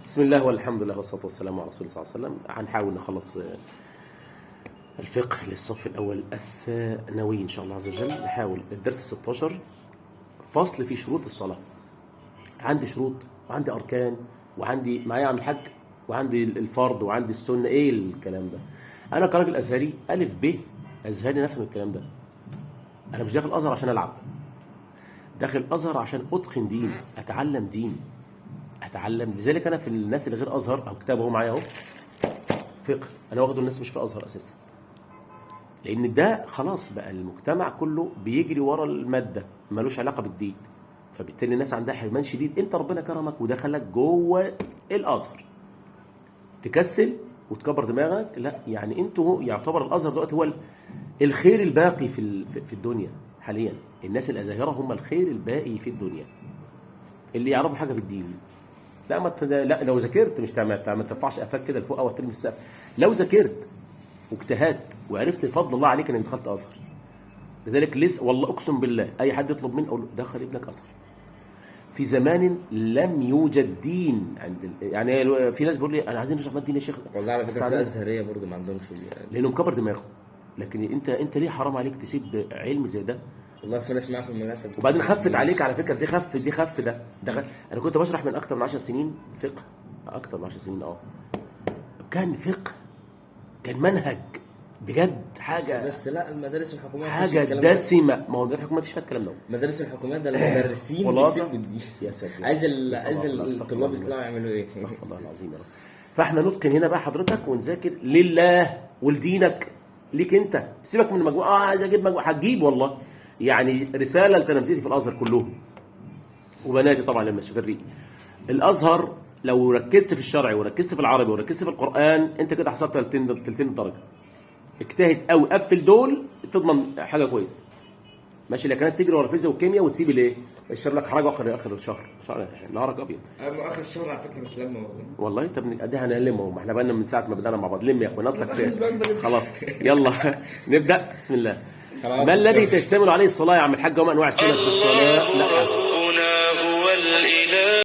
بسم الله والحمد لله والصلاة والسلام على رسول الله صلى الله عليه وسلم. هنحاول نخلص الفقه للصف الأول الثانوي إن شاء الله عز وجل. نحاول الدرس 16 فصل في شروط الصلاة. عندي شروط وعندي أركان وعندي معايا عن الحج وعندي الفرض وعندي السنة. إيه الكلام ده؟ أنا كراجل أزهري ألف ب أزهري نفهم الكلام ده. أنا مش داخل أزهر عشان ألعب، داخل أزهر عشان أتقن دين، أتعلم دين، أتعلم. لذلك أنا في الناس اللي غير أزهر أو كتاب هو معايا أهو فقه، أنا واخده الناس مش في أزهر أساسا، لأن ده خلاص بقى المجتمع كله بيجري ورا المادة ملوش علاقة بالدين، فبالتالي الناس عندها حرمان شديد. أنت ربنا كرمك ودخلك جوه الأزهر تكسل وتكبر دماغك؟ لا، يعني أنتوا يعتبر الأزهر دلوقتي هو الخير الباقي في الدنيا حاليا. الناس الأزاهرة هم الخير الباقي في الدنيا اللي يعرفوا حاجة في الدين. لا لو ذاكرت مش ما ترفعش قفاك كده لفوق او ترمي السقف. لو ذاكرت واجتهدت وعرفت فضل الله عليك انك دخلت ازهر. لذلك لسه والله اقسم بالله اي حد يطلب مني اقول له دخل ابنك ازهر. في زمان لم يوجد دين يعني في ناس بيقول لي انا عايزين نشرح الدين يا شيخ. والله على فكره في ازهريه برضه ما عندهمش لانه مكبر دماغه. لكن انت ليه حرام عليك تسيب علم زي ده؟ والله في ناس معايا في المدرسه وبعدين خفت عليك على فكره. دي خف ده انا كنت بشرح من اكتر من 10 سنين فقه، اكتر من 10 سنين. كان فقه، كان منهج بجد، حاجه بس لا المدارس الحكوميه حاجه دسمه. ما هو المدارس الحكوميه مفيش فيها الكلام ده. المدارس الحكوميه ده المدرسين بيسيبوا الدين. يا ساتر، عايز الطلاب يطلعوا يعملوا ايه؟ استغفر الله العظيم يا رب. فاحنا نتقن هنا بقى حضرتك ونذاكر لله ولدينك، ليك انت. سيبك من المجموعه. عايز اجيب مجموعه، هتجيب والله. يعني رساله لتلامذتي في الازهر كلهم وبناتي طبعا لما شغالين الازهر، لو ركزت في الشرعي وركزت في العربي وركزت في القران انت كده حصلت تلتين الدرجه. اجتهد قوي، قفل دول تضمن حاجه كويسه. ماشي. لكن الناس تجري ورا الفيزياء والكيمياء وتسيب الايه؟ الشهر لك حرج اخر الشهر نهارك ابيض. اخر الشهر على فكره بتلم والله. طب ادي هنلمه، ما احنا بقالنا من ساعه ما بدانا مع بعض. لم يا اخوان اصلك خلاص. يلا نبدا. بسم الله. ما الذي تشتمل عليه الصلاه يا عم الحاج؟ وما انواع السنن في الصلاه؟ لا